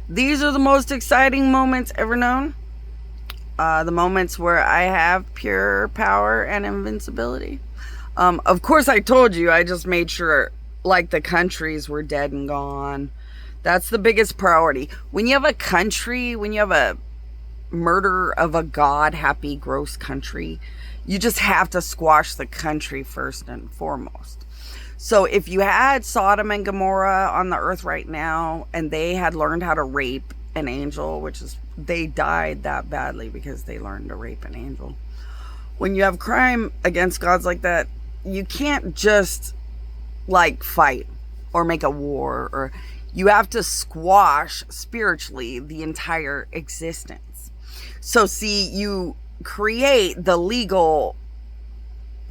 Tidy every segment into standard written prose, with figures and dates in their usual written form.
These are the most exciting moments ever known. The moments where I have pure power and invincibility. Of course, I told you, I just made sure, like, the countries were dead and gone. That's the biggest priority. When you have a country, when you have a murder of a god happy, gross country, you just have to squash the country first and foremost. So if you had Sodom and Gomorrah on the earth right now and they had learned how to rape an angel, which is, they died that badly because they learned to rape an angel. When you have crime against gods like that, you can't just, like, fight or make a war, or you have to squash spiritually the entire existence. So see, you create the legal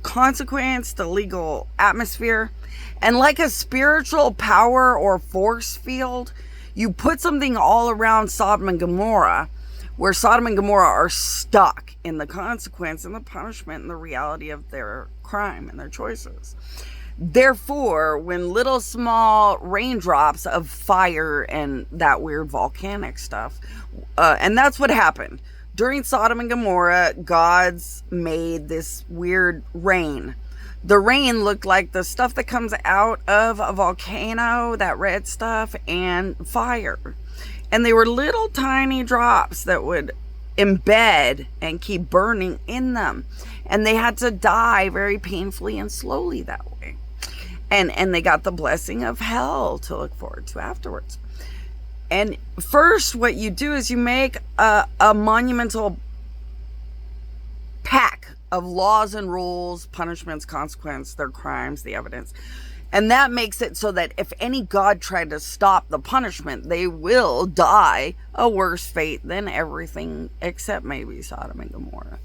consequence, the legal atmosphere, and like a spiritual power or force field, you put something all around Sodom and Gomorrah, where Sodom and Gomorrah are stuck in the consequence and the punishment and the reality of their crime and their choices. Therefore, when little small raindrops of fire and that weird volcanic stuff, and that's what happened. During Sodom and Gomorrah, gods made this weird rain. The rain looked like the stuff that comes out of a volcano, that red stuff, and fire. And they were little tiny drops that would embed and keep burning in them. And they had to die very painfully and slowly that way. And they got the blessing of hell to look forward to afterwards. And first, what you do is you make a monumental pack of laws and rules, punishments, consequence, their crimes, the evidence. And that makes it so that if any god tried to stop the punishment, they will die a worse fate than everything except maybe Sodom and Gomorrah.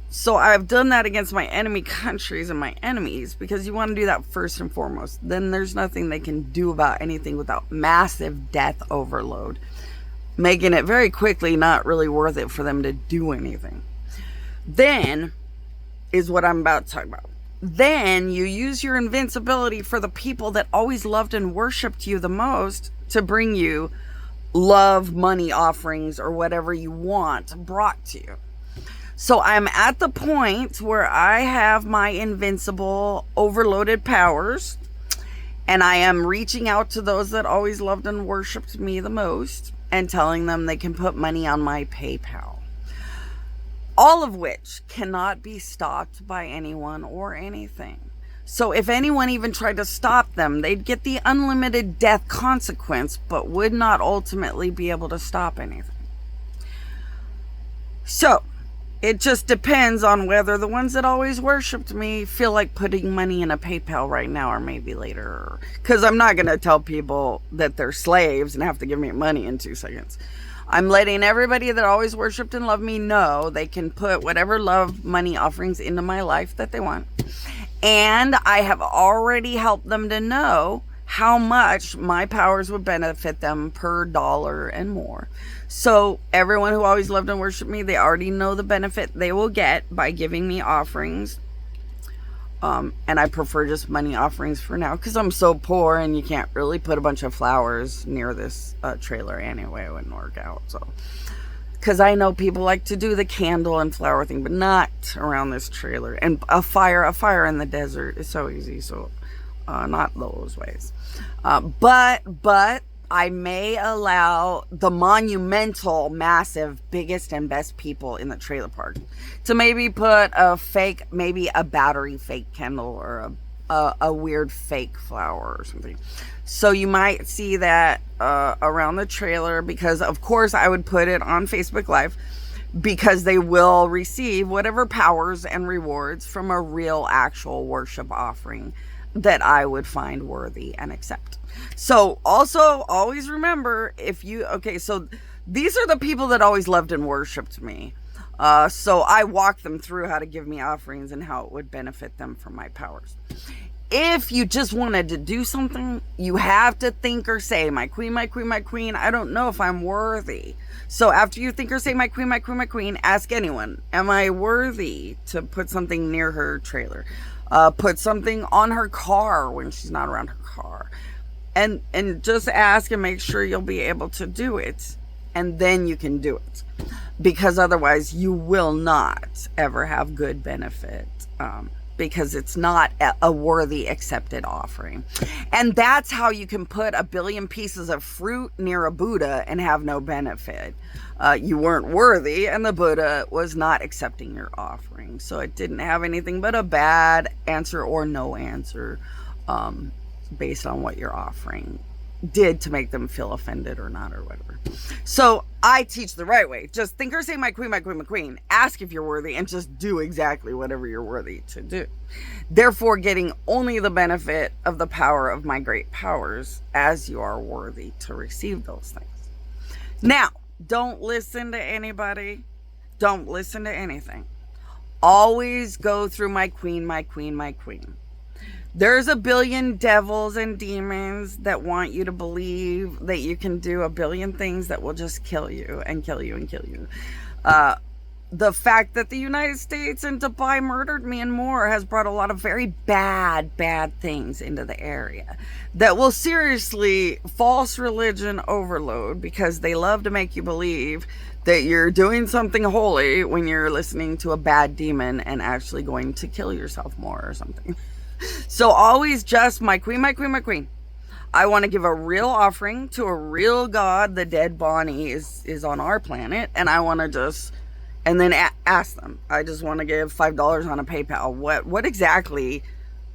So I've done that against my enemy countries and my enemies, because you want to do that first and foremost. Then there's nothing they can do about anything without massive death overload, making it very quickly not really worth it for them to do anything. Then is what I'm about to talk about. Then you use your invincibility for the people that always loved and worshipped you the most to bring you love, money, offerings, or whatever you want brought to you. So I'm at the point where I have my invincible, overloaded powers, and I am reaching out to those that always loved and worshipped me the most and telling them they can put money on my PayPal. All of which cannot be stopped by anyone or anything. So if anyone even tried to stop them, they'd get the unlimited death consequence, but would not ultimately be able to stop anything. So it just depends on whether the ones that always worshipped me feel like putting money in a PayPal right now or maybe later. Because I'm not going to tell people that they're slaves and have to give me money in 2 seconds. I'm letting everybody that always worshipped and loved me know they can put whatever love, money, offerings into my life that they want. And I have already helped them to know how much my powers would benefit them per dollar and more. So everyone who always loved and worshipped me, they already know the benefit they will get by giving me offerings. And I prefer just money offerings for now because I'm so poor and you can't really put a bunch of flowers near this trailer anyway. It wouldn't work out. So, because I know people like to do the candle and flower thing, but not around this trailer. And a fire in the desert is so easy. So not those ways. But I may allow the monumental, massive, biggest and best people in the trailer park to maybe put a fake, maybe a battery fake candle or a weird fake flower or something. So you might see that around the trailer, because of course I would put it on Facebook Live, because they will receive whatever powers and rewards from a real actual worship offering that I would find worthy and accept. So also always remember, so these are the people that always loved and worshipped me. So I walked them through how to give me offerings and how it would benefit them from my powers. If you just wanted to do something, you have to think or say, my queen, my queen, my queen, I don't know if I'm worthy. So after you think or say, my queen, my queen, my queen, ask anyone, am I worthy to put something near her trailer? Put something on her car when she's not around her car. And just ask and make sure you'll be able to do it, and then you can do it, because otherwise you will not ever have good benefit, because it's not a worthy accepted offering. And that's how you can put a billion pieces of fruit near a Buddha and have no benefit. You weren't worthy, and the Buddha was not accepting your offering, so it didn't have anything but a bad answer or no answer, based on what you're offering did to make them feel offended or not or whatever. So I teach the right way. Just think or say, my queen, my queen, my queen. Ask if you're worthy and just do exactly whatever you're worthy to do. Therefore, getting only the benefit of the power of my great powers, as you are worthy to receive those things. Now, don't listen to anybody. Don't listen to anything. Always go through my queen, my queen, my queen. There's a billion devils and demons that want you to believe that you can do a billion things that will just kill you and kill you and kill you. The fact that the United States and Dubai murdered me and more has brought a lot of very bad things into the area that will seriously false religion overload, because they love to make you believe that you're doing something holy when you're listening to a bad demon and actually going to kill yourself more or something. So always just my queen, my queen, my queen. I want to give a real offering to a real God. The dead Bonnie is on our planet, and I want to just, and then ask them. I just want to give $5 on a PayPal. What exactly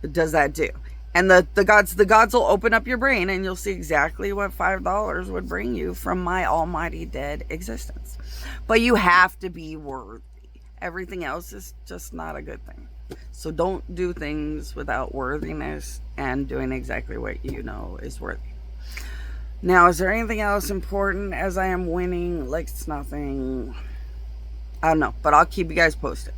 does that do? And the gods will open up your brain, and you'll see exactly what $5 would bring you from my almighty dead existence. But you have to be worthy. Everything else is just not a good thing. So don't do things without worthiness and doing exactly what you know is worthy. Now, is there anything else important as I am winning? Like, it's nothing. I don't know, but I'll keep you guys posted.